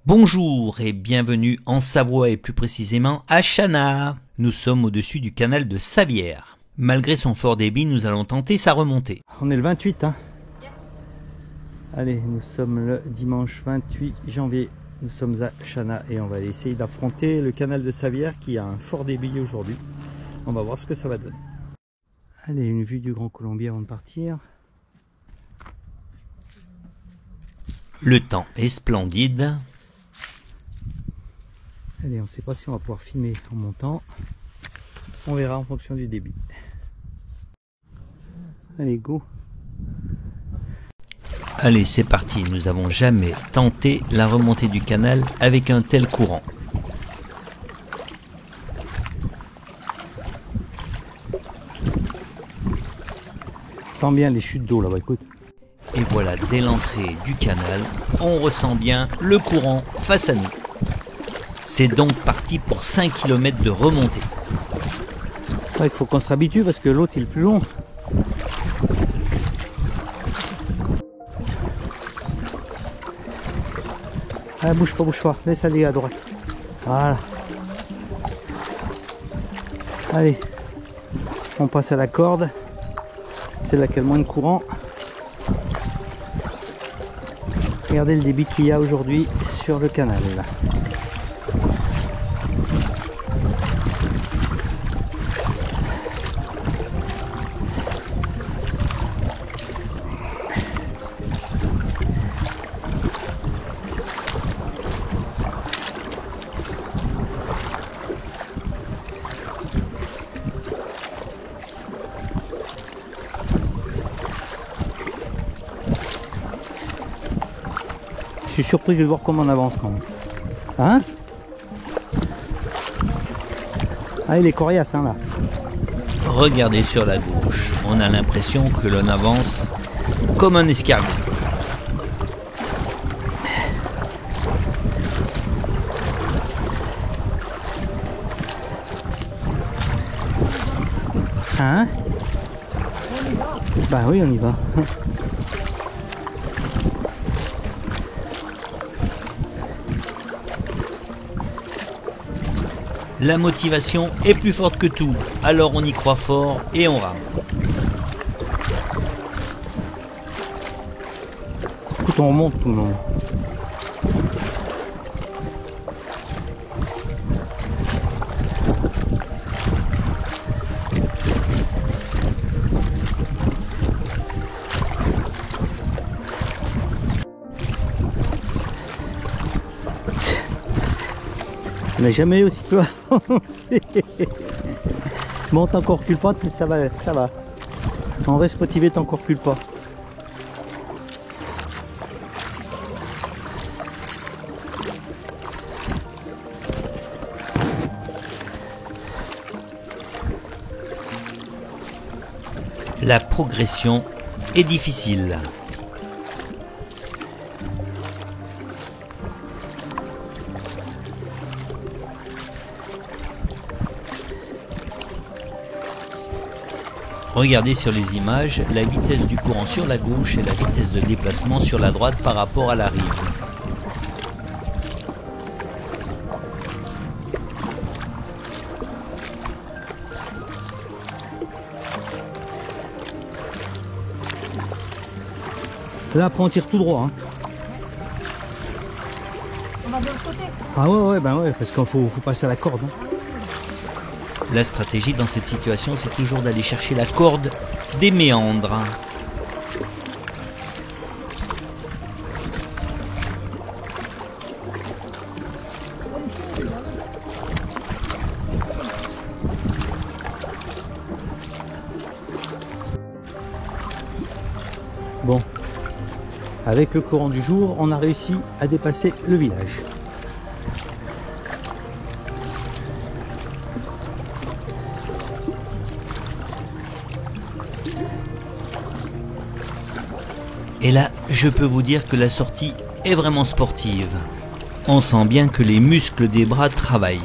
Bonjour et bienvenue en Savoie et plus précisément à Chana. Nous sommes au-dessus du canal de Savières. Malgré son fort débit, nous allons tenter sa remontée. On est le 28, hein? Yes. Allez, nous sommes le dimanche 28 janvier. Nous sommes à Chana et on va essayer d'affronter le canal de Savières qui a un fort débit aujourd'hui. On va voir ce que ça va donner. Allez, une vue du Grand Colombier avant de partir. Le temps est splendide. Allez, on ne sait pas si on va pouvoir filmer en montant. On verra en fonction du débit. Allez, go! Allez, c'est parti. Nous n'avons jamais tenté la remontée du canal avec un tel courant. Tant bien les chutes d'eau là-bas, écoute. Et voilà, dès l'entrée du canal, on ressent bien le courant face à nous. C'est donc parti pour 5 km de remontée. Ouais, il faut qu'on se habitue parce que l'autre il est plus long. Ah, bouge pas, laisse aller à droite. Voilà. Allez, on passe à la corde. C'est là qu'il y a le moins de courant. Regardez le débit qu'il y a aujourd'hui sur le canal là. Je suis surpris de voir comment on avance quand même. Hein? Ah, il est coriace hein, là. Regardez sur la gauche, on a l'impression que l'on avance comme un escargot. Hein? Bah oui, on y va. La motivation est plus forte que tout, alors on y croit fort et on rame. Écoute, on remonte tout le monde. On n'a jamais aussi peu avancé. Bon, t'en recule pas, ça va, ça va. On reste motivé, t'en recule pas. La progression est difficile. Regardez sur les images la vitesse du courant sur la gauche et la vitesse de déplacement sur la droite par rapport à la rive. Là après on tire tout droit. Hein. On va de l'autre côté. Ah ouais, ben ouais, parce qu'il faut passer à la corde. Hein. La stratégie dans cette situation, c'est toujours d'aller chercher la corde des méandres. Bon, avec le courant du jour, on a réussi à dépasser le village. Et là, je peux vous dire que la sortie est vraiment sportive. On sent bien que les muscles des bras travaillent.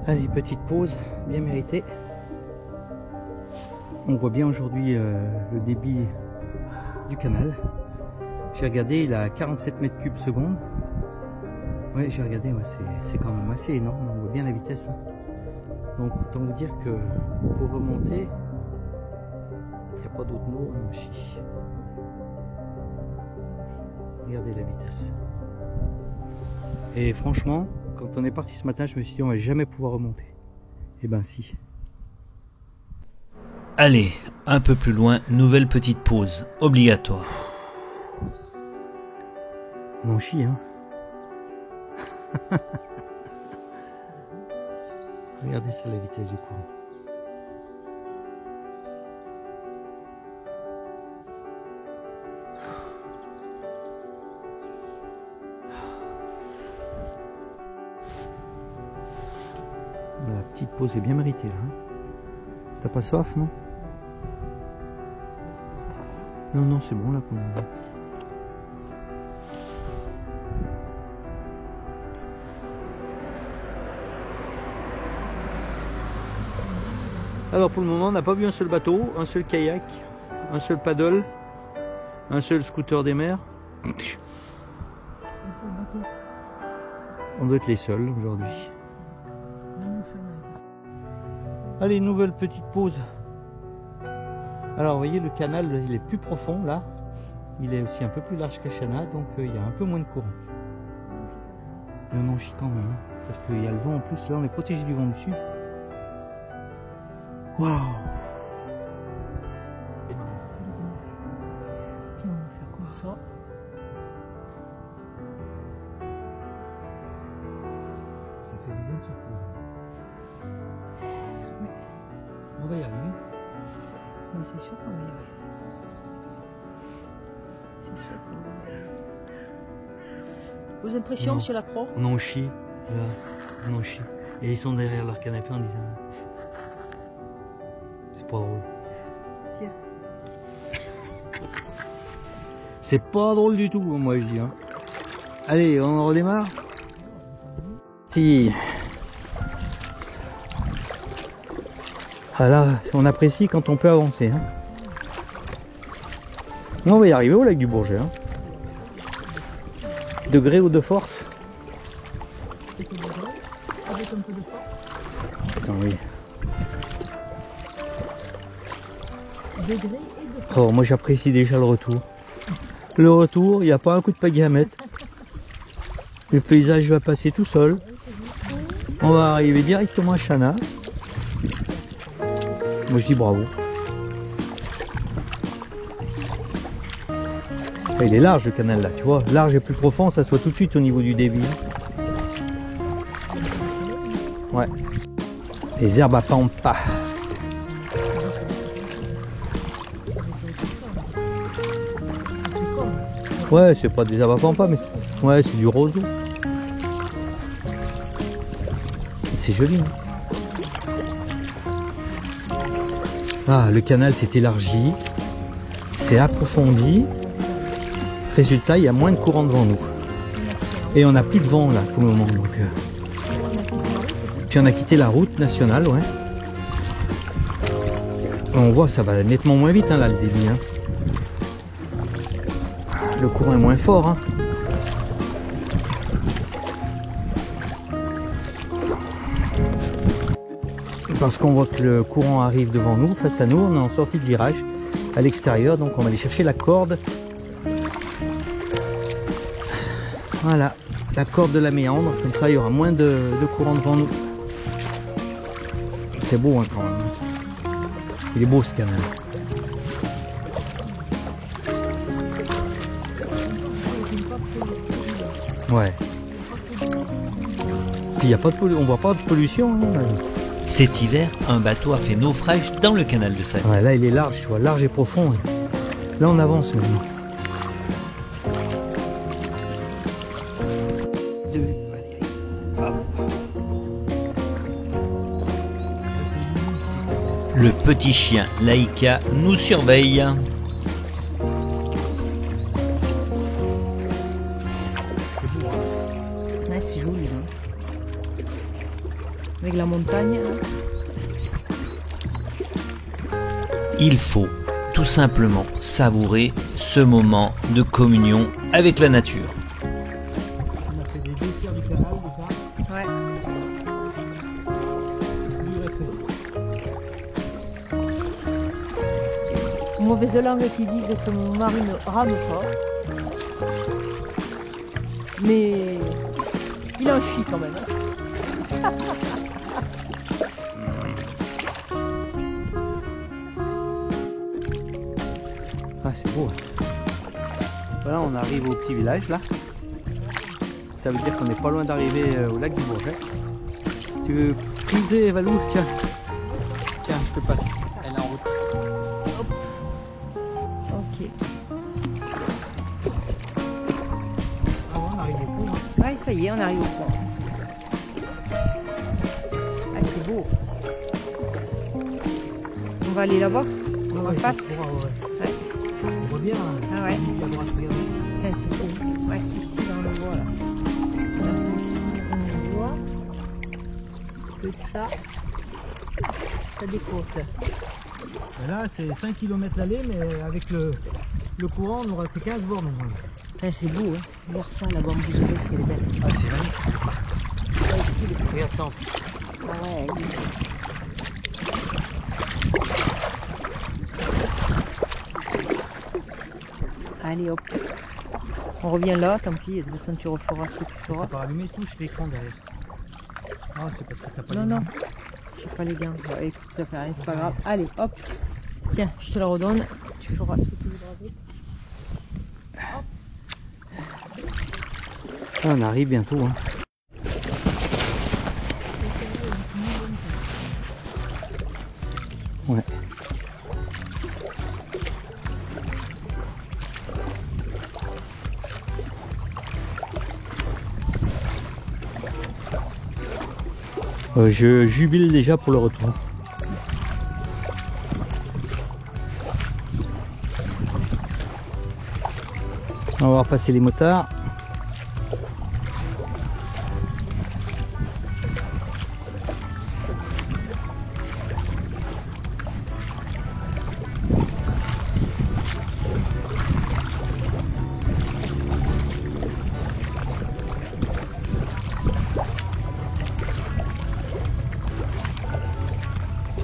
Allez, petite pause, bien méritée. On voit bien aujourd'hui le débit du canal. J'ai regardé, il a 47 mètres cubes seconde. Ouais, j'ai regardé, ouais, c'est quand même assez énorme, on voit bien la vitesse. Hein. Donc autant vous dire que pour remonter, il n'y a pas d'autre mot, non, chiche. Regardez la vitesse. Et franchement, quand on est parti ce matin, je me suis dit on va jamais pouvoir remonter. Et ben si. Allez, un peu plus loin, nouvelle petite pause, obligatoire. On en chie, hein. Regardez ça, la vitesse du courant. La petite pause est bien méritée là. Hein. T'as pas soif, non? Non, non, c'est bon là pour le moment. Alors pour le moment, on n'a pas vu un seul bateau, un seul kayak, un seul paddle, un seul scooter des mers. On doit être les seuls aujourd'hui. Allez, nouvelle petite pause. Alors vous voyez, le canal il est plus profond là. Il est aussi un peu plus large qu'Achana, donc il y a un peu moins de courant. Mais on en chie quand même, hein, parce qu'il y a le vent en plus. Là on est protégé du vent du sud. Waouh! Tiens, on va faire comme ça. Ça fait du bien de se poser. On va y arriver. Mais c'est sûr qu'on va y arriver. C'est sûr qu'on va y arriver. Vos impressions, Non. monsieur Lacroix? On en chie, là, on en chie. Et ils sont derrière leur canapé en disant... C'est pas drôle. Tiens. C'est pas drôle du tout, moi je dis. Hein. Allez, on redémarre. Si. Ah là, on apprécie quand on peut avancer. Hein. On va y arriver au lac du Bourget. Hein. De gré ou de force. Avec un peu de force. Putain, oui. Degré et de force. Oh, moi j'apprécie déjà le retour. Le retour, il n'y a pas un coup de pagaie à mettre. Le paysage va passer tout seul. On va arriver directement à Chana. Moi je dis bravo. Il est large le canal là, tu vois. Large et plus profond, ça se voit tout de suite au niveau du débit. Ouais. Les herbes à pampa. Ouais, c'est pas des herbes à pampa, mais ouais, c'est du roseau. C'est joli. Hein. Ah, le canal s'est élargi, c'est approfondi. Résultat, il y a moins de courant devant nous. Et on n'a plus de vent là pour le moment. Donc, Puis on a quitté la route nationale, ouais. On voit ça va nettement moins vite hein, là le débit. Hein. Le courant est moins fort. Hein. Parce qu'on voit que le courant arrive devant nous, face à nous, on est en sortie de virage à l'extérieur, donc on va aller chercher la corde. Voilà, la corde de la méandre, comme ça il y aura moins de courant devant nous. C'est beau hein, quand même. Il est beau ce canal. Ouais. Puis il y a pas de on voit pas de pollution. Hein. Cet hiver, un bateau a fait naufrage dans le canal de Savières. Ouais, là il est large, tu vois, large et profond. Là on avance maintenant. Le petit chien Laïka nous surveille. Ouais, c'est joli là. Avec la montagne. Là. Il faut tout simplement savourer ce moment de communion avec la nature. On a fait des 2 tiers du canal déjà. Ouais. Mauvaise langue qui disent que mon mari ne rame pas. Mais il en chie quand même. Hein. Ah, c'est beau. Voilà, on arrive au petit village là. Ça veut dire qu'on n'est pas loin d'arriver au lac du Bourget. Tu veux priser, Valou? Tiens. Tiens, je te passe. Elle est en route. Ok. Ah ouais, on arrive au pont. Ouais, ça y est, on arrive au point. Ah, c'est beau. On va aller là-bas. On va face. Ouais. On voit bien. Ah ouais. À droite, regardez. Ah, c'est beau. Ouais, ici on le voit là. Donc, ici on ne voit que ça décote. Et là, c'est 5 km l'aller, mais avec le courant, on aura fait 15 bornes. Ah, c'est beau, hein. Voir ça là-bas en Bougerie, c'est les bêtes. Ah, c'est magnifique. Ah, ici, les... Regarde ça en plus. Ah ouais, oui. Allez hop. On revient là, tant pis, de toute façon tu referas ce que tu feras. C'est pas allumé, touche l'écran derrière. Ah, c'est parce que t'as pas Non, les non, mains. j'ai pas les gants. Bah, écoute, ça fait rien, c'est pas grave. Allez, hop. Tiens, je te la redonne. Tu feras ce que tu voudras avec. Ah, on arrive bientôt. Hein. Ouais. Je jubile déjà pour le retour. On va voir passer les motards.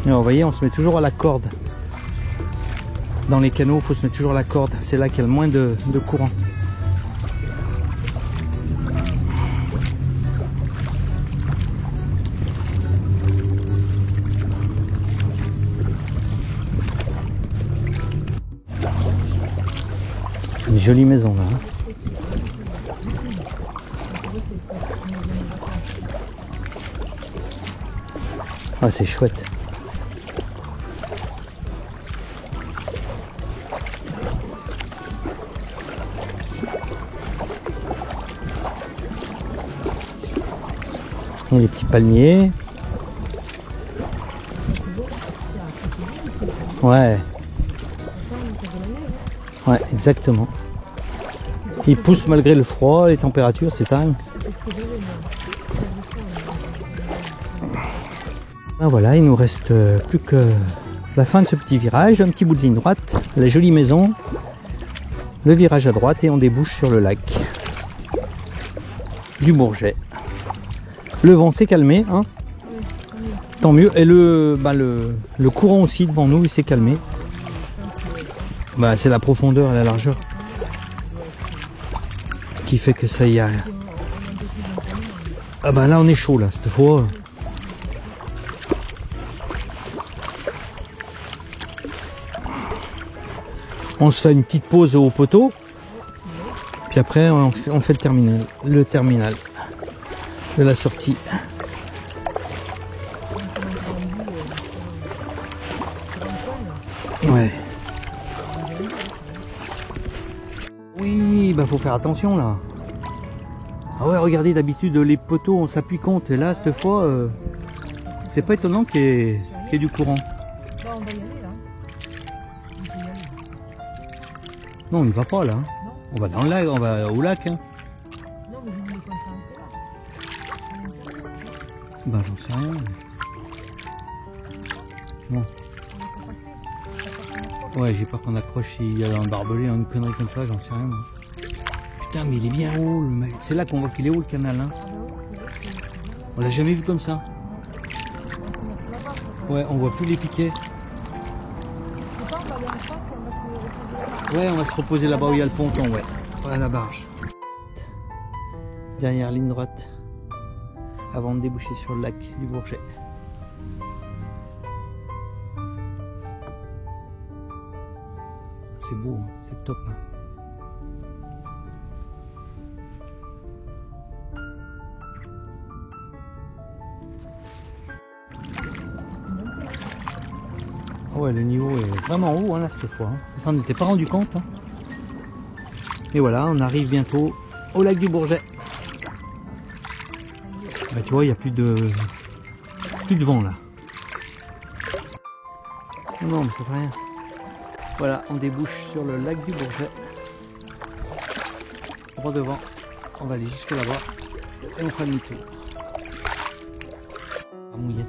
Alors, vous voyez, on se met toujours à la corde. Dans les canaux, il faut se mettre toujours à la corde. C'est là qu'il y a le moins de courant. Une jolie maison là. Hein. Ah, c'est chouette. Les petits palmiers. Ouais. Ouais, exactement. Ils poussent malgré le froid, les températures, c'est dingue. Ben voilà, il nous reste plus que la fin de ce petit virage, un petit bout de ligne droite, la jolie maison, le virage à droite et on débouche sur le lac du Bourget. Le vent s'est calmé, hein. Tant mieux. Et le courant aussi devant nous, il s'est calmé. Bah, c'est la profondeur et la largeur qui fait que ça y a. Ah bah là on est chaud là cette fois. On se fait une petite pause au poteau. Puis après on fait le terminal de la sortie. Ouais. Oui, bah faut faire attention là. Ah ouais, regardez, d'habitude les poteaux on s'appuie contre et là cette fois c'est pas étonnant qu'il y ait du courant. Bon, on va y aller là. On peut y aller. Non, on n'y va pas là. Non. On va dans le lac, on va au lac. Hein. Non, mais je voulais qu'on s'en là. Bah j'en sais rien. Bon. On va pas passer. Ouais, j'ai peur qu'on accroche s'il y a un barbelé, une connerie comme ça, j'en sais rien. Moi. Putain, mais il est bien haut, le mec. C'est là qu'on voit qu'il est haut, le canal. Hein. On l'a jamais vu comme ça. Ouais, on voit plus les piquets. Ouais, on va se reposer là-bas où il y a le ponton, ouais. Ouais, la barge. Dernière ligne droite. Avant de déboucher sur le lac du Bourget. C'est beau, hein, c'est top. Hein. Ouais, le niveau est vraiment haut hein, là cette fois. Hein. Ça, on n'était pas rendu compte. Hein. Et voilà, on arrive bientôt au lac du Bourget. Bah, tu vois, il n'y a plus de vent là. Non, mais ça fait rien. Voilà, on débouche sur le lac du Bourget. Droit devant. On va aller jusque là-bas et on fera demi-tour. La mouillette.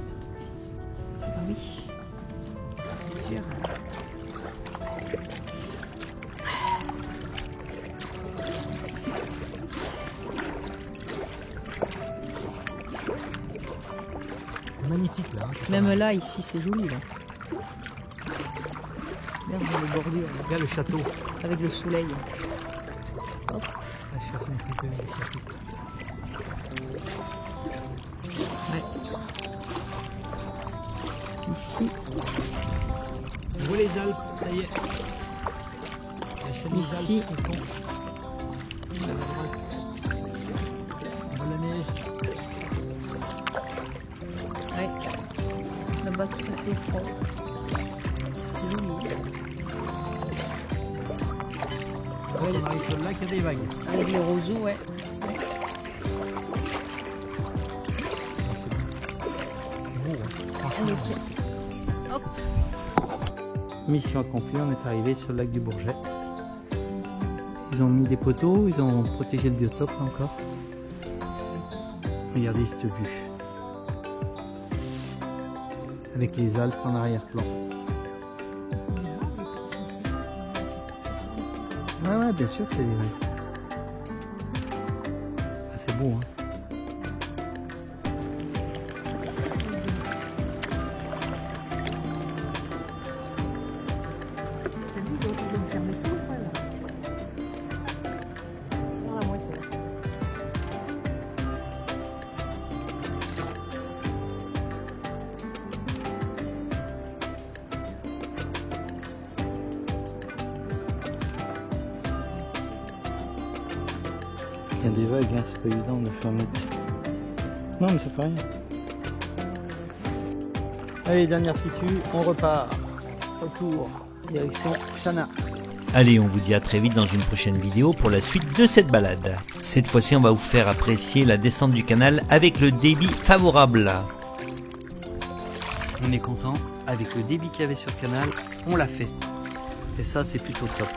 Ah oui, c'est sûr. C'est magnifique là. Hein, Même là, ici, c'est joli là. Regarde les bordures, là, regarde le château. avec le soleil. Hop. La chasse préférée du château. Ouais. Ici, On voit les Alpes, ça y est. La chaîne des Ici. Alpes au fond. À la droite. On voit la neige. ouais. Là-bas, tout à fait froid. C'est joli. Quand on arrive sur le lac, il y a des vagues. Avec les roseaux, ouais. C'est beau, hein. Allez, Franchement. tiens. Hop. Mission accomplie, on est arrivé sur le lac du Bourget. Ils ont mis des poteaux, ils ont protégé le biotope là encore. Regardez cette vue. Avec les Alpes en arrière-plan. Ouais, bien sûr que c'est des vagues. Ah, c'est beau, hein. T'as vu, ils ont fermé tout, voilà. Dans la moitié. Il y a des vagues, hein, c'est pas évident de faire un mètre. Non, mais ça fait rien. Allez, dernière situ, on repart. Retour, direction Chana. Allez, on vous dit à très vite dans une prochaine vidéo pour la suite de cette balade. Cette fois-ci, on va vous faire apprécier la descente du canal avec le débit favorable. On est content, avec le débit qu'il y avait sur le canal, on l'a fait. Et ça, c'est plutôt top.